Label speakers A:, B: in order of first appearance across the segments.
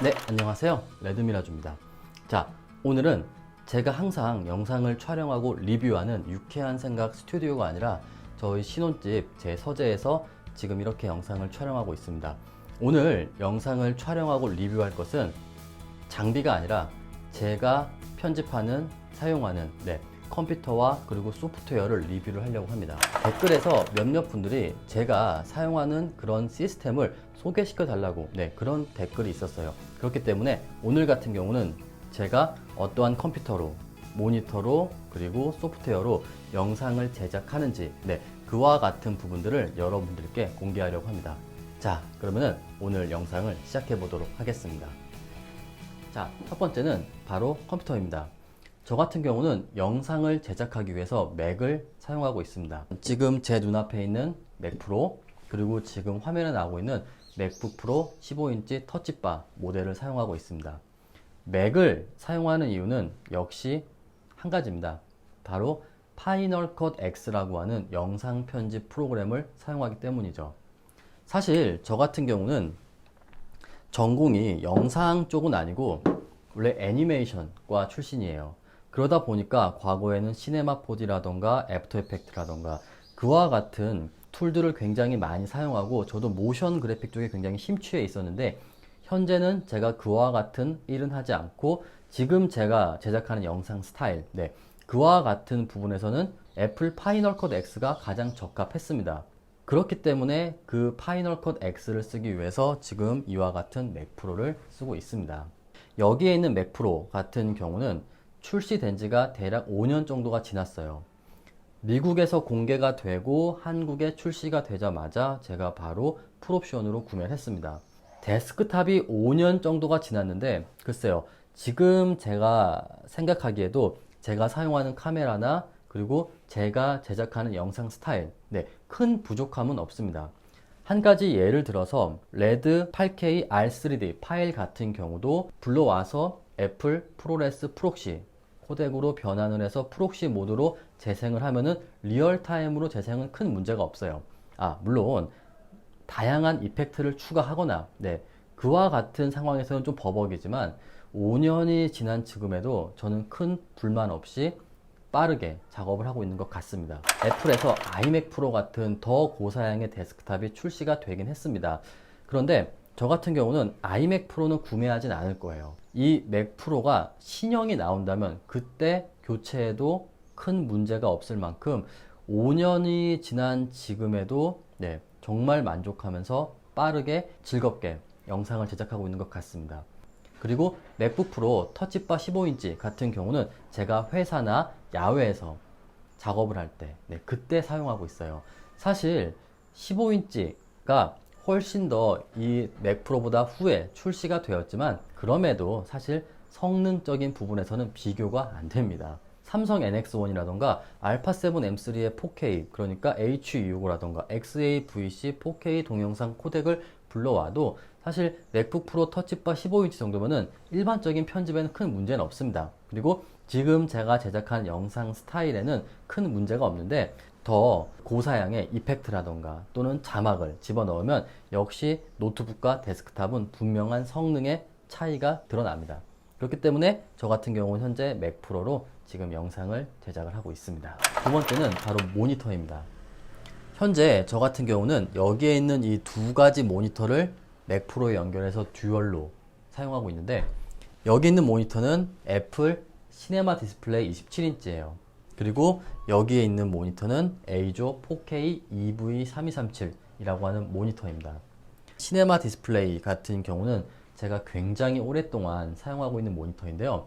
A: 네, 안녕하세요. 레드미라주입니다. 자, 오늘은 제가 항상 영상을 촬영하고 리뷰하는 유쾌한 생각 스튜디오가 아니라 저희 신혼집 제 서재에서 지금 이렇게 영상을 촬영하고 있습니다. 오늘 영상을 촬영하고 리뷰할 것은 장비가 아니라 제가 편집하는, 사용하는 컴퓨터와 그리고 소프트웨어를 리뷰를 하려고 합니다. 댓글에서 몇몇 분들이 제가 사용하는 그런 시스템을 소개시켜 달라고 그런 댓글이 있었어요. 그렇기 때문에 오늘 같은 경우는 제가 어떠한 컴퓨터로, 모니터로, 그리고 소프트웨어로 영상을 제작하는지 그와 같은 부분들을 여러분들께 공개하려고 합니다. 자, 그러면은 오늘 영상을 시작해 보도록 하겠습니다. 자, 첫 번째는 바로 컴퓨터입니다. 저 같은 경우는 영상을 제작하기 위해서 맥을 사용하고 있습니다. 지금 제 눈앞에 있는 맥 프로, 그리고 지금 화면에 나오고 있는 맥북 프로 15인치 터치바 모델을 사용하고 있습니다. 맥을 사용하는 이유는 역시 한 가지입니다. 바로 파이널 컷 X라고 하는 영상 편집 프로그램을 사용하기 때문이죠. 사실 저 같은 경우는 전공이 영상 쪽은 아니고 원래 애니메이션과 출신이에요. 그러다 보니까 과거에는 시네마 4D라던가 애프터 이펙트라던가 그와 같은 툴들을 굉장히 많이 사용하고 저도 모션 그래픽 쪽에 굉장히 심취해 있었는데, 현재는 제가 그와 같은 일은 하지 않고 지금 제가 제작하는 영상 스타일 그와 같은 부분에서는 애플 파이널 컷 X가 가장 적합했습니다. 그렇기 때문에 그 파이널 컷 X를 쓰기 위해서 지금 이와 같은 맥 프로를 쓰고 있습니다. 여기에 있는 맥 프로 같은 경우는 출시된 지가 대략 5년 정도가 지났어요. 미국에서 공개가 되고 한국에 출시가 되자마자 제가 바로 풀옵션으로 구매를 했습니다. 데스크탑이 5년 정도가 지났는데 글쎄요, 지금 제가 생각하기에도 제가 사용하는 카메라나 그리고 제가 제작하는 영상 스타일 큰 부족함은 없습니다. 한 가지 예를 들어서 레드 8K R3D 파일 같은 경우도 불러와서 애플 프로레스 프록시 코덱으로 변환을 해서 프록시 모드로 재생을 하면은 리얼타임으로 재생은 큰 문제가 없어요. 물론 다양한 이펙트를 추가하거나 그와 같은 상황에서는 좀 버벅이지만 5년이 지난 지금에도 저는 큰 불만 없이 빠르게 작업을 하고 있는 것 같습니다. 애플에서 아이맥 프로 같은 더 고사양의 데스크탑이 출시가 되긴 했습니다. 그런데 저 같은 경우는 아이맥 프로는 구매하진 않을 거예요. 이 맥 프로가 신형이 나온다면 그때 교체해도 큰 문제가 없을 만큼 5년이 지난 지금에도 정말 만족하면서 빠르게 즐겁게 영상을 제작하고 있는 것 같습니다. 그리고 맥북 프로 터치바 15인치 같은 경우는 제가 회사나 야외에서 작업을 할 때 그때 사용하고 있어요. 사실 15인치가 훨씬 더 이 맥 프로보다 후에 출시가 되었지만 그럼에도 사실 성능적인 부분에서는 비교가 안 됩니다. 삼성 NX1이라던가 알파7 M3의 4K, 그러니까 H265라던가 XAVC 4K 동영상 코덱을 불러와도 사실 맥북 프로 터치바 15인치 정도면은 일반적인 편집에는 큰 문제는 없습니다. 그리고 지금 제가 제작한 영상 스타일에는 큰 문제가 없는데, 더 고사양의 이펙트라던가 또는 자막을 집어넣으면 역시 노트북과 데스크탑은 분명한 성능의 차이가 드러납니다. 그렇기 때문에 저 같은 경우는 현재 맥 프로로 지금 영상을 제작을 하고 있습니다. 두 번째는 바로 모니터입니다. 현재 저 같은 경우는 여기에 있는 이 두 가지 모니터를 맥 프로에 연결해서 듀얼로 사용하고 있는데, 여기 있는 모니터는 애플 시네마 디스플레이 27인치예요. 그리고 여기에 있는 모니터는 에이조 4K EV3237이라고 하는 모니터입니다. 시네마 디스플레이 같은 경우는 제가 굉장히 오랫동안 사용하고 있는 모니터인데요.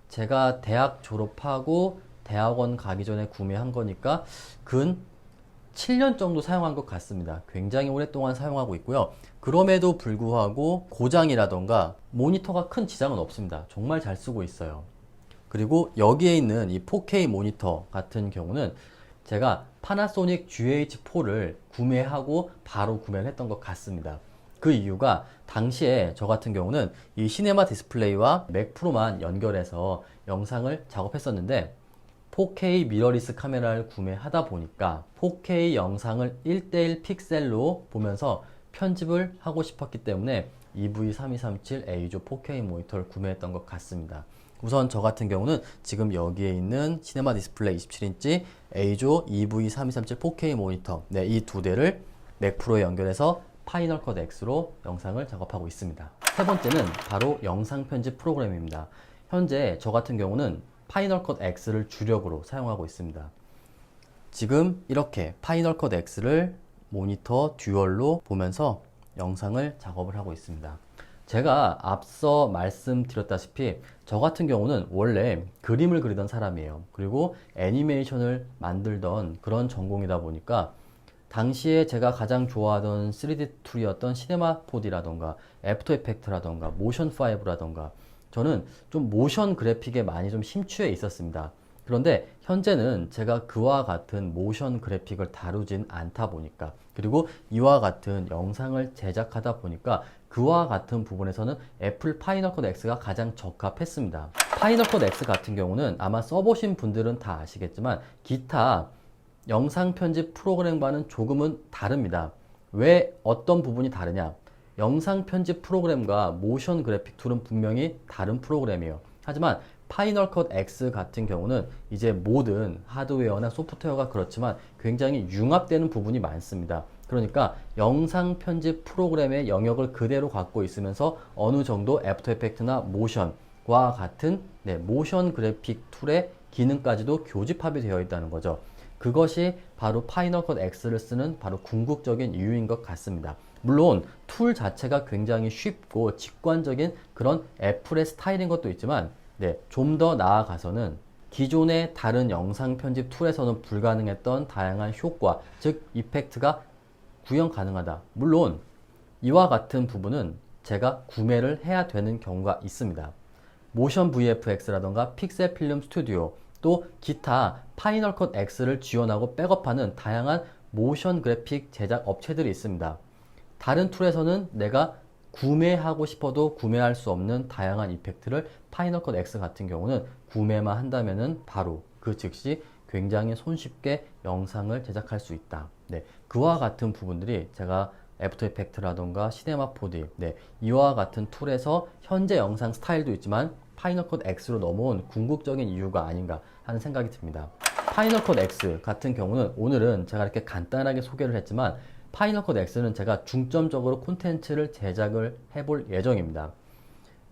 A: 제가 대학 졸업하고 대학원 가기 전에 구매한 거니까 근 7년 정도 사용한 것 같습니다. 굉장히 오랫동안 사용하고 있고요. 그럼에도 불구하고 고장이라던가 모니터가 큰 지장은 없습니다. 정말 잘 쓰고 있어요. 그리고 여기에 있는 이 4K 모니터 같은 경우는 제가 파나소닉 GH4를 구매하고 바로 구매를 했던 것 같습니다. 그 이유가 당시에 저 같은 경우는 이 시네마 디스플레이와 맥 프로만 연결해서 영상을 작업했었는데 4K 미러리스 카메라를 구매하다 보니까 4K 영상을 1:1 픽셀로 보면서 편집을 하고 싶었기 때문에 EV3237 A조 4K 모니터를 구매했던 것 같습니다. 우선 저 같은 경우는 지금 여기에 있는 시네마 디스플레이 27인치 A조 EV3237 4K 모니터, 네, 이 두 대를 맥 프로에 연결해서 파이널 컷 X로 영상을 작업하고 있습니다. 세 번째는 바로 영상 편집 프로그램입니다. 현재 저 같은 경우는 파이널 컷 X를 주력으로 사용하고 있습니다. 지금 이렇게 파이널 컷 X를 모니터 듀얼로 보면서 영상을 작업을 하고 있습니다. 제가 앞서 말씀드렸다시피 저 같은 경우는 원래 그림을 그리던 사람이에요. 그리고 애니메이션을 만들던 그런 전공이다 보니까 당시에 제가 가장 좋아하던 3D 툴이었던 시네마 4D라던가 애프터 이펙트라던가 모션 5라던가 저는 좀 모션 그래픽에 많이 좀 심취해 있었습니다. 그런데 현재는 제가 그와 같은 모션 그래픽을 다루진 않다 보니까, 그리고 이와 같은 영상을 제작하다 보니까 그와 같은 부분에서는 애플 파이널 컷 X가 가장 적합했습니다. 파이널 컷 X 같은 경우는 아마 써보신 분들은 다 아시겠지만 기타 영상 편집 프로그램과는 조금은 다릅니다. 왜 어떤 부분이 다르냐? 영상 편집 프로그램과 모션 그래픽 툴은 분명히 다른 프로그램이에요. 하지만 파이널 컷 X 같은 경우는 이제 모든 하드웨어나 소프트웨어가 그렇지만 굉장히 융합되는 부분이 많습니다. 그러니까 영상 편집 프로그램의 영역을 그대로 갖고 있으면서 어느 정도 애프터 이펙트나 모션과 같은 모션 그래픽 툴의 기능까지도 교집합이 되어 있다는 거죠. 그것이 바로 파이널 컷 X를 쓰는 바로 궁극적인 이유인 것 같습니다. 물론 툴 자체가 굉장히 쉽고 직관적인 그런 애플의 스타일인 것도 있지만 좀 더 나아가서는 기존의 다른 영상 편집 툴에서는 불가능했던 다양한 효과, 즉 이펙트가 구현 가능하다. 물론 이와 같은 부분은 제가 구매를 해야 되는 경우가 있습니다. 모션 VFX라던가 픽셀 필름 스튜디오, 또 기타 파이널 컷 X를 지원하고 백업하는 다양한 모션 그래픽 제작 업체들이 있습니다. 다른 툴에서는 내가 구매하고 싶어도 구매할 수 없는 다양한 이펙트를 파이널 컷 X 같은 경우는 구매만 한다면은 바로 그 즉시 굉장히 손쉽게 영상을 제작할 수 있다. 그와 같은 부분들이 제가 애프터 이펙트라던가 시네마 4D, 이와 같은 툴에서 현재 영상 스타일도 있지만 파이널 컷 X로 넘어온 궁극적인 이유가 아닌가 하는 생각이 듭니다. 파이널 컷 X 같은 경우는 오늘은 제가 이렇게 간단하게 소개를 했지만 파이널 컷 X는 제가 중점적으로 콘텐츠를 제작을 해볼 예정입니다.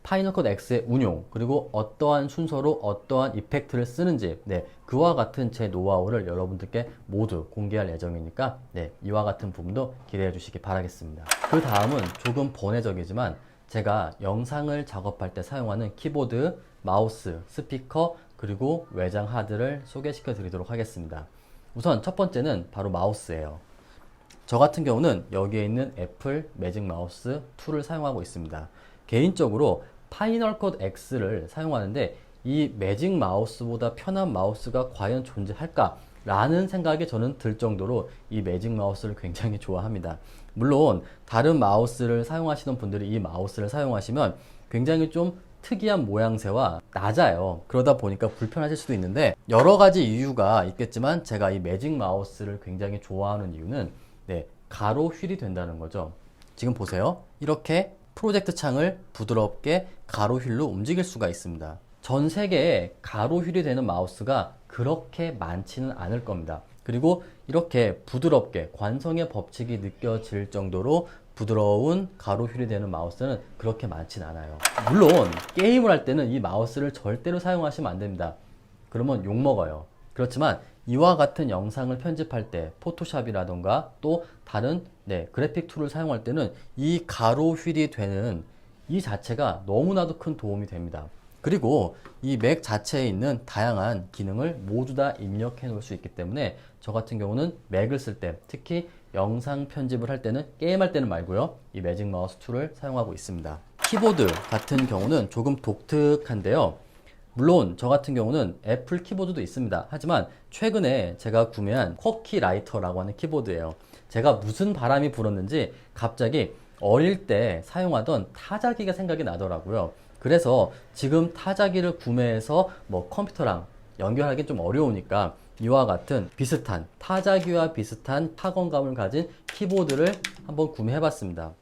A: 파이널 컷 X의 운용, 그리고 어떠한 순서로 어떠한 이펙트를 쓰는지 그와 같은 제 노하우를 여러분들께 모두 공개할 예정이니까 이와 같은 부분도 기대해 주시기 바라겠습니다. 그 다음은 조금 번외적이지만 제가 영상을 작업할 때 사용하는 키보드, 마우스, 스피커, 그리고 외장 하드를 소개시켜 드리도록 하겠습니다. 우선 첫 번째는 바로 마우스예요. 저 같은 경우는 여기에 있는 애플 매직 마우스 2를 사용하고 있습니다. 개인적으로 파이널 컷 X를 사용하는데 이 매직 마우스보다 편한 마우스가 과연 존재할까? 라는 생각이 저는 들 정도로 이 매직 마우스를 굉장히 좋아합니다. 물론 다른 마우스를 사용하시는 분들이 이 마우스를 사용하시면 굉장히 좀 특이한 모양새와 낮아요. 그러다 보니까 불편하실 수도 있는데 여러 가지 이유가 있겠지만 제가 이 매직 마우스를 굉장히 좋아하는 이유는 가로 휠이 된다는 거죠. 지금 보세요. 이렇게 프로젝트 창을 부드럽게 가로 휠로 움직일 수가 있습니다. 전 세계에 가로 휠이 되는 마우스가 그렇게 많지는 않을 겁니다. 그리고 이렇게 부드럽게 관성의 법칙이 느껴질 정도로 부드러운 가로 휠이 되는 마우스는 그렇게 많진 않아요. 물론 게임을 할 때는 이 마우스를 절대로 사용하시면 안 됩니다. 그러면 욕먹어요. 그렇지만 이와 같은 영상을 편집할 때 포토샵이라던가 또 다른 그래픽 툴을 사용할 때는 이 가로 휠이 되는 이 자체가 너무나도 큰 도움이 됩니다. 그리고 이 맥 자체에 있는 다양한 기능을 모두 다 입력해 놓을 수 있기 때문에 저 같은 경우는 맥을 쓸 때, 특히 영상 편집을 할 때는, 게임할 때는 말고요, 이 매직 마우스 2를 사용하고 있습니다. 키보드 같은 경우는 조금 독특한데요. 물론 저 같은 경우는 애플 키보드도 있습니다. 하지만 최근에 제가 구매한 쿼키 라이터라고 하는 키보드예요. 제가 무슨 바람이 불었는지 갑자기 어릴 때 사용하던 타자기가 생각이 나더라고요. 그래서 지금 타자기를 구매해서 컴퓨터랑 연결하기 좀 어려우니까 이와 같은 비슷한 타자기와 비슷한 타건감을 가진 키보드를 한번 구매해 봤습니다.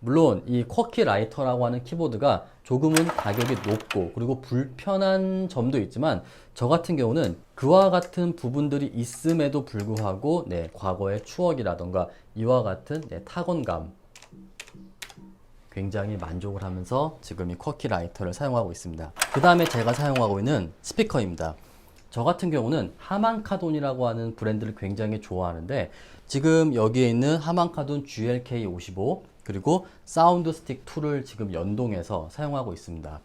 A: 물론 이 쿼키 라이터라고 하는 키보드가 조금은 가격이 높고 그리고 불편한 점도 있지만 저 같은 경우는 그와 같은 부분들이 있음에도 불구하고 과거의 추억이라던가 이와 같은 타건감 굉장히 만족을 하면서 지금 이 쿼키 라이터를 사용하고 있습니다. 그 다음에 제가 사용하고 있는 스피커입니다. 저 같은 경우는 하만카돈이라고 하는 브랜드를 굉장히 좋아하는데 지금 여기에 있는 하만카돈 GLK55 그리고 사운드 스틱 2를 지금 연동해서 사용하고 있습니다.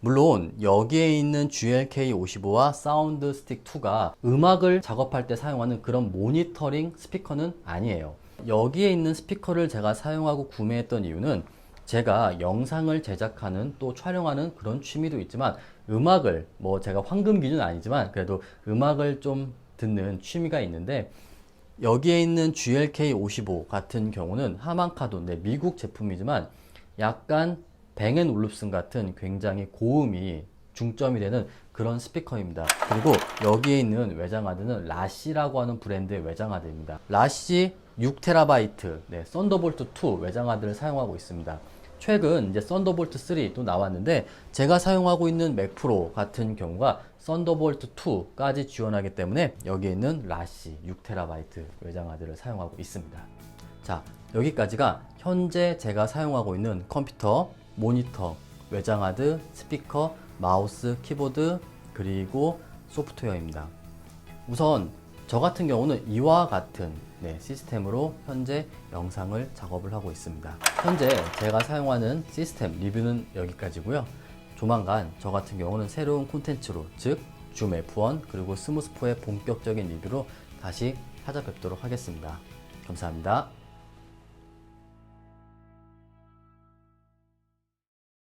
A: 물론 여기에 있는 GLK55와 사운드 스틱 2가 음악을 작업할 때 사용하는 그런 모니터링 스피커는 아니에요. 여기에 있는 스피커를 제가 사용하고 구매했던 이유는 제가 영상을 제작하는 또 촬영하는 그런 취미도 있지만 음악을 제가 황금 기준 아니지만 그래도 음악을 좀 듣는 취미가 있는데 여기에 있는 GLK55 같은 경우는 하만카돈 미국 제품이지만 약간 뱅앤올룹슨 같은 굉장히 고음이 중점이 되는 그런 스피커입니다. 그리고 여기에 있는 외장하드는 라시라고 하는 브랜드의 외장하드입니다. 라시 6TB 썬더볼트 2 외장하드를 사용하고 있습니다. 최근 이제 썬더볼트 3 또 나왔는데 제가 사용하고 있는 맥 프로 같은 경우가 썬더볼트 2까지 지원하기 때문에 여기에 있는 라시 6TB 외장하드를 사용하고 있습니다. 자, 여기까지가 현재 제가 사용하고 있는 컴퓨터, 모니터, 외장하드, 스피커, 마우스, 키보드 그리고 소프트웨어입니다. 우선 저 같은 경우는 이와 같은 시스템으로 현재 영상을 작업을 하고 있습니다. 현재 제가 사용하는 시스템 리뷰는 여기까지고요. 조만간 저 같은 경우는 새로운 콘텐츠로 즉 줌 F1 그리고 스무스포의 본격적인 리뷰로 다시 찾아뵙도록 하겠습니다. 감사합니다.